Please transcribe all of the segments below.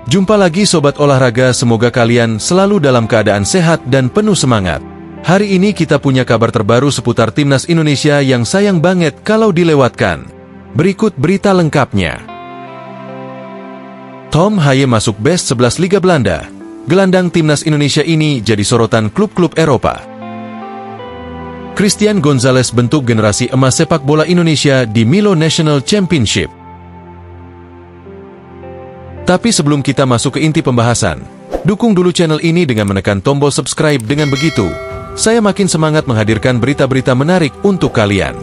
Jumpa lagi Sobat Olahraga, semoga kalian selalu dalam keadaan sehat dan penuh semangat. Hari ini kita punya kabar terbaru seputar Timnas Indonesia yang sayang banget kalau dilewatkan. Berikut berita lengkapnya. Tom Haaien masuk Best 11 Liga Belanda. Gelandang Timnas Indonesia ini jadi sorotan klub-klub Eropa. Christian Gonzalez bentuk generasi emas sepak bola Indonesia di Milo National Championship. Tapi sebelum kita masuk ke inti pembahasan, dukung dulu channel ini dengan menekan tombol subscribe. Dengan begitu, saya makin semangat menghadirkan berita-berita menarik untuk kalian.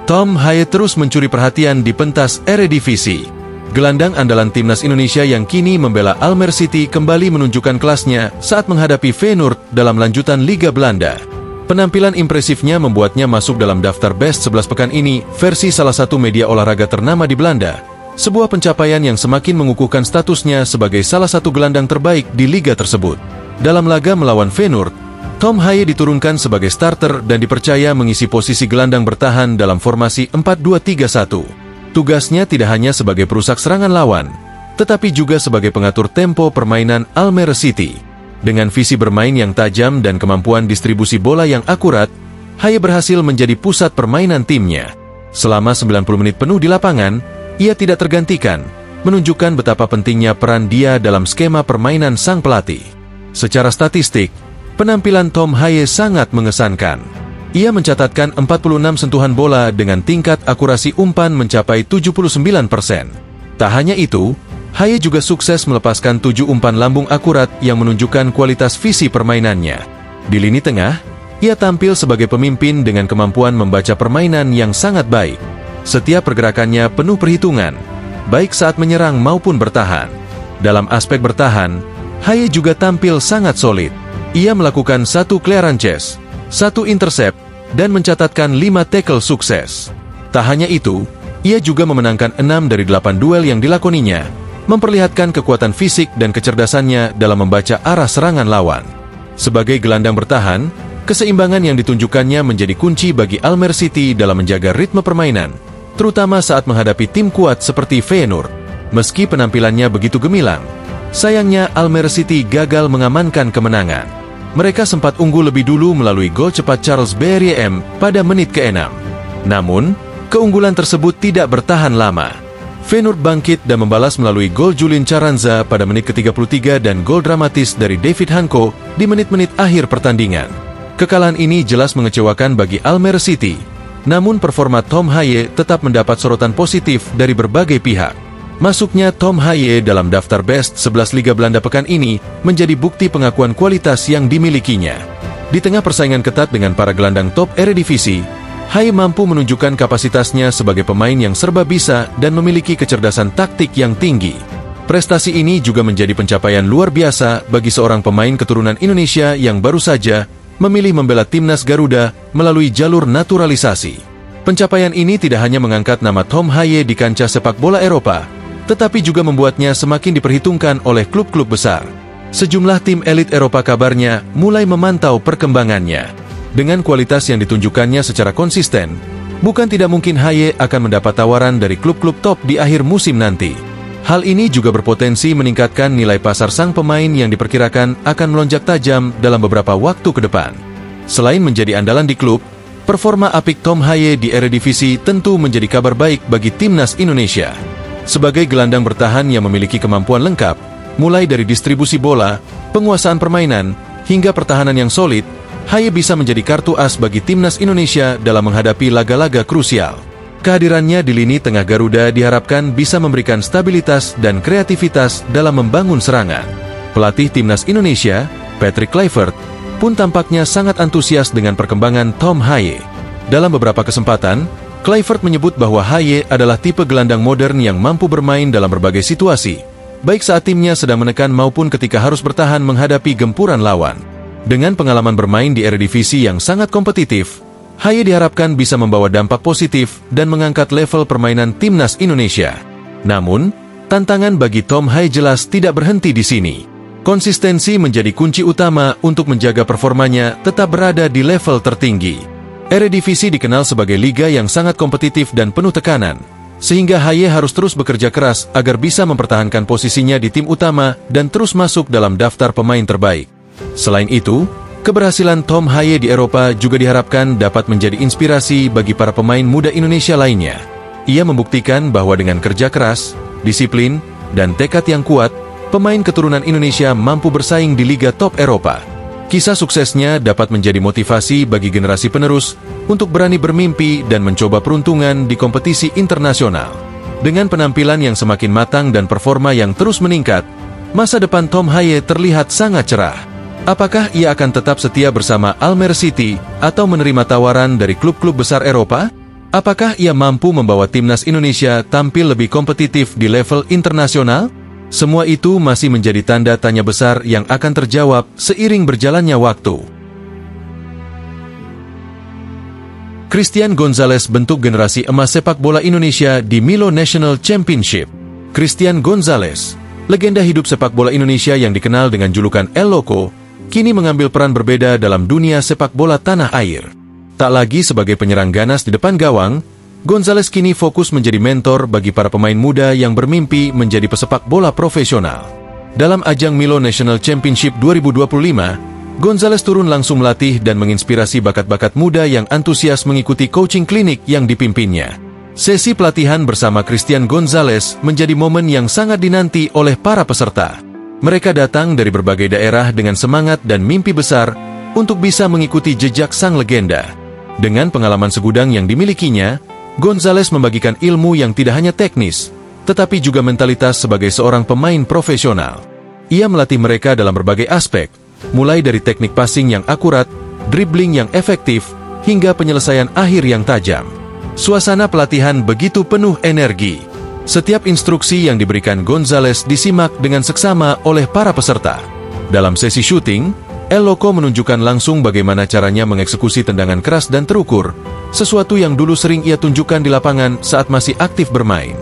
Tom Haaien terus mencuri perhatian di pentas Eredivisie. Gelandang andalan Timnas Indonesia yang kini membela Almere City kembali menunjukkan kelasnya saat menghadapi Feyenoord dalam lanjutan Liga Belanda. Penampilan impresifnya membuatnya masuk dalam daftar Best 11 pekan ini, versi salah satu media olahraga ternama di Belanda. Sebuah pencapaian yang semakin mengukuhkan statusnya sebagai salah satu gelandang terbaik di liga tersebut. Dalam laga melawan Feyenoord, Tom Haaien diturunkan sebagai starter dan dipercaya mengisi posisi gelandang bertahan dalam formasi 4-2-3-1. Tugasnya tidak hanya sebagai perusak serangan lawan, tetapi juga sebagai pengatur tempo permainan Almere City. Dengan visi bermain yang tajam dan kemampuan distribusi bola yang akurat, Haaien berhasil menjadi pusat permainan timnya. Selama 90 menit penuh di lapangan, ia tidak tergantikan, menunjukkan betapa pentingnya peran dia dalam skema permainan sang pelatih. Secara statistik, penampilan Tom Haaien sangat mengesankan. Ia mencatatkan 46 sentuhan bola dengan tingkat akurasi umpan mencapai 79%. Tak hanya itu, Haaien juga sukses melepaskan 7 umpan lambung akurat yang menunjukkan kualitas visi permainannya. Di lini tengah, ia tampil sebagai pemimpin dengan kemampuan membaca permainan yang sangat baik. Setiap pergerakannya penuh perhitungan, baik saat menyerang maupun bertahan. Dalam aspek bertahan, Haaien juga tampil sangat solid. Ia melakukan 1 clearances, 1 intercept, dan mencatatkan 5 tackle sukses. Tak hanya itu, ia juga memenangkan 6 dari 8 duel yang dilakoninya, memperlihatkan kekuatan fisik dan kecerdasannya dalam membaca arah serangan lawan. Sebagai gelandang bertahan, keseimbangan yang ditunjukkannya menjadi kunci bagi Almere City dalam menjaga ritme permainan, terutama saat menghadapi tim kuat seperti Feyenoord. Meski penampilannya begitu gemilang, sayangnya Almere City gagal mengamankan kemenangan. Mereka sempat unggul lebih dulu melalui gol cepat Charles Berriem pada menit ke-6. Namun, keunggulan tersebut tidak bertahan lama. Feyenoord bangkit dan membalas melalui gol Julien Carranza pada menit ke-33 dan gol dramatis dari David Hanko di menit-menit akhir pertandingan. Kekalahan ini jelas mengecewakan bagi Almere City. Namun performa Tom Haaien tetap mendapat sorotan positif dari berbagai pihak. Masuknya Tom Haaien dalam daftar Best 11 Liga Belanda pekan ini menjadi bukti pengakuan kualitas yang dimilikinya. Di tengah persaingan ketat dengan para gelandang top Eredivisie, Haaien mampu menunjukkan kapasitasnya sebagai pemain yang serba bisa dan memiliki kecerdasan taktik yang tinggi. Prestasi ini juga menjadi pencapaian luar biasa bagi seorang pemain keturunan Indonesia yang baru saja memilih membela Timnas Garuda melalui jalur naturalisasi. Pencapaian ini tidak hanya mengangkat nama Tom Haaien di kancah sepak bola Eropa, tetapi juga membuatnya semakin diperhitungkan oleh klub-klub besar. Sejumlah tim elit Eropa kabarnya mulai memantau perkembangannya. Dengan kualitas yang ditunjukkannya secara konsisten, bukan tidak mungkin Haaien akan mendapat tawaran dari klub-klub top di akhir musim nanti. Hal ini juga berpotensi meningkatkan nilai pasar sang pemain yang diperkirakan akan melonjak tajam dalam beberapa waktu ke depan. Selain menjadi andalan di klub, performa apik Tom Haaien di Eredivisie tentu menjadi kabar baik bagi Timnas Indonesia. Sebagai gelandang bertahan yang memiliki kemampuan lengkap, mulai dari distribusi bola, penguasaan permainan, hingga pertahanan yang solid, Haaien bisa menjadi kartu as bagi Timnas Indonesia dalam menghadapi laga-laga krusial. Kehadirannya di lini tengah Garuda diharapkan bisa memberikan stabilitas dan kreativitas dalam membangun serangan. Pelatih Timnas Indonesia, Patrick Kluivert, pun tampaknya sangat antusias dengan perkembangan Tom Haaien. Dalam beberapa kesempatan, Kluivert menyebut bahwa Haaien adalah tipe gelandang modern yang mampu bermain dalam berbagai situasi, baik saat timnya sedang menekan maupun ketika harus bertahan menghadapi gempuran lawan. Dengan pengalaman bermain di Eredivisie yang sangat kompetitif, Haaien diharapkan bisa membawa dampak positif dan mengangkat level permainan Timnas Indonesia. Namun, tantangan bagi Tom Haaien jelas tidak berhenti di sini. Konsistensi menjadi kunci utama untuk menjaga performanya tetap berada di level tertinggi. Eredivisie dikenal sebagai liga yang sangat kompetitif dan penuh tekanan, Sehingga Haye harus terus bekerja keras agar bisa mempertahankan posisinya di tim utama dan terus masuk dalam daftar pemain terbaik. Selain itu, keberhasilan Tom Haye di Eropa juga diharapkan dapat menjadi inspirasi bagi para pemain muda Indonesia lainnya. Ia membuktikan bahwa dengan kerja keras, disiplin, dan tekad yang kuat, pemain keturunan Indonesia mampu bersaing di liga top Eropa. Kisah suksesnya dapat menjadi motivasi bagi generasi penerus untuk berani bermimpi dan mencoba peruntungan di kompetisi internasional. Dengan penampilan yang semakin matang dan performa yang terus meningkat, masa depan Tom Haye terlihat sangat cerah. Apakah ia akan tetap setia bersama Almere City atau menerima tawaran dari klub-klub besar Eropa? Apakah ia mampu membawa timnas Indonesia tampil lebih kompetitif di level internasional? Semua itu masih menjadi tanda tanya besar yang akan terjawab seiring berjalannya waktu. Christian Gonzalez bentuk generasi emas sepak bola Indonesia di Milo National Championship. Christian Gonzalez, legenda hidup sepak bola Indonesia yang dikenal dengan julukan El Loco, kini mengambil peran berbeda dalam dunia sepak bola tanah air. Tak lagi sebagai penyerang ganas di depan gawang, Gonzalez kini fokus menjadi mentor bagi para pemain muda yang bermimpi menjadi pesepak bola profesional. Dalam ajang Milo National Championship 2025, Gonzalez turun langsung melatih dan menginspirasi bakat-bakat muda yang antusias mengikuti coaching klinik yang dipimpinnya. Sesi pelatihan bersama Christian Gonzalez menjadi momen yang sangat dinanti oleh para peserta. Mereka datang dari berbagai daerah dengan semangat dan mimpi besar untuk bisa mengikuti jejak sang legenda. Dengan pengalaman segudang yang dimilikinya, Gonzalez membagikan ilmu yang tidak hanya teknis, tetapi juga mentalitas sebagai seorang pemain profesional. Ia melatih mereka dalam berbagai aspek, mulai dari teknik passing yang akurat, dribbling yang efektif, hingga penyelesaian akhir yang tajam. Suasana pelatihan begitu penuh energi. Setiap instruksi yang diberikan Gonzalez disimak dengan seksama oleh para peserta. Dalam sesi syuting, El Loco menunjukkan langsung bagaimana caranya mengeksekusi tendangan keras dan terukur, sesuatu yang dulu sering ia tunjukkan di lapangan saat masih aktif bermain.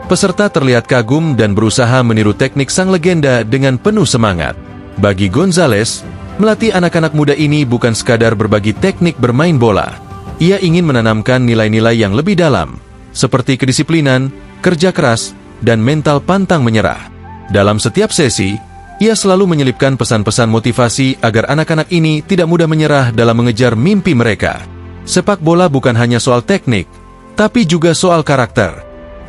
Peserta terlihat kagum dan berusaha meniru teknik sang legenda dengan penuh semangat. Bagi Gonzalez, melatih anak-anak muda ini bukan sekadar berbagi teknik bermain bola. Ia ingin menanamkan nilai-nilai yang lebih dalam, seperti kedisiplinan, kerja keras, dan mental pantang menyerah. Dalam setiap sesi, ia selalu menyelipkan pesan-pesan motivasi agar anak-anak ini tidak mudah menyerah dalam mengejar mimpi mereka. Sepak bola bukan hanya soal teknik, tapi juga soal karakter.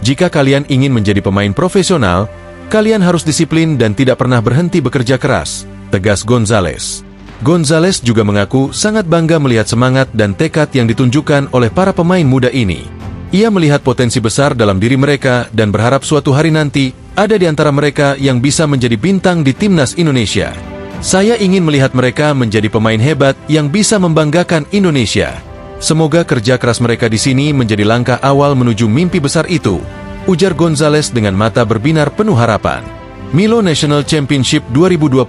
Jika kalian ingin menjadi pemain profesional, kalian harus disiplin dan tidak pernah berhenti bekerja keras, tegas Gonzalez. Gonzalez juga mengaku sangat bangga melihat semangat dan tekad yang ditunjukkan oleh para pemain muda ini. Ia melihat potensi besar dalam diri mereka dan berharap suatu hari nanti ada di antara mereka yang bisa menjadi bintang di timnas Indonesia. Saya ingin melihat mereka menjadi pemain hebat yang bisa membanggakan Indonesia. Semoga kerja keras mereka di sini menjadi langkah awal menuju mimpi besar itu, ujar Gonzalez dengan mata berbinar penuh harapan. Milo National Championship 2025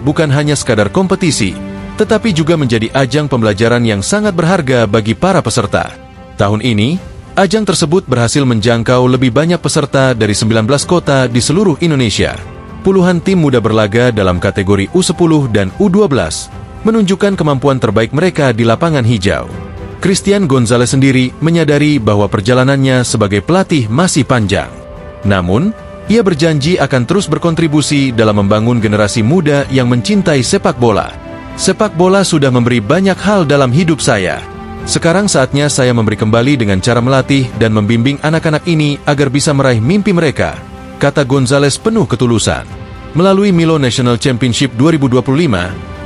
bukan hanya sekadar kompetisi, tetapi juga menjadi ajang pembelajaran yang sangat berharga bagi para peserta. Tahun ini, ajang tersebut berhasil menjangkau lebih banyak peserta dari 19 kota di seluruh Indonesia. Puluhan tim muda berlaga dalam kategori U10 dan U12, menunjukkan kemampuan terbaik mereka di lapangan hijau. Christian Gonzalez sendiri menyadari bahwa perjalanannya sebagai pelatih masih panjang. Namun, ia berjanji akan terus berkontribusi dalam membangun generasi muda yang mencintai sepak bola. Sepak bola sudah memberi banyak hal dalam hidup saya. Sekarang saatnya saya memberi kembali dengan cara melatih dan membimbing anak-anak ini agar bisa meraih mimpi mereka, kata Gonzalez penuh ketulusan. Melalui Milo National Championship 2025,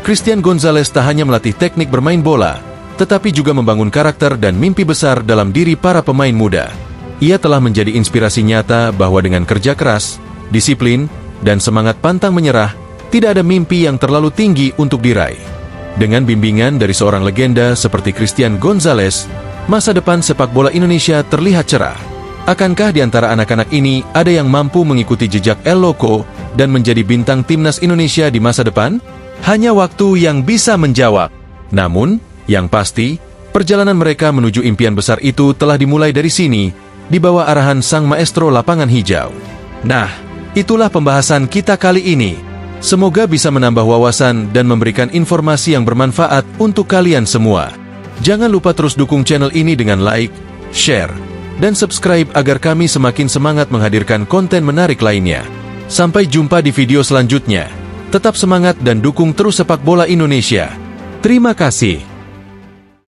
Christian Gonzalez tak hanya melatih teknik bermain bola, tetapi juga membangun karakter dan mimpi besar dalam diri para pemain muda. Ia telah menjadi inspirasi nyata bahwa dengan kerja keras, disiplin, dan semangat pantang menyerah, tidak ada mimpi yang terlalu tinggi untuk diraih. Dengan bimbingan dari seorang legenda seperti Christian Gonzalez, masa depan sepak bola Indonesia terlihat cerah. Akankah di antara anak-anak ini ada yang mampu mengikuti jejak El Loco dan menjadi bintang timnas Indonesia di masa depan? Hanya waktu yang bisa menjawab. Namun, yang pasti, perjalanan mereka menuju impian besar itu telah dimulai dari sini, di bawah arahan sang maestro lapangan hijau. Nah, itulah pembahasan kita kali ini. Semoga bisa menambah wawasan dan memberikan informasi yang bermanfaat untuk kalian semua. Jangan lupa terus dukung channel ini dengan like, share, dan subscribe agar kami semakin semangat menghadirkan konten menarik lainnya. Sampai jumpa di video selanjutnya. Tetap semangat dan dukung terus sepak bola Indonesia. Terima kasih.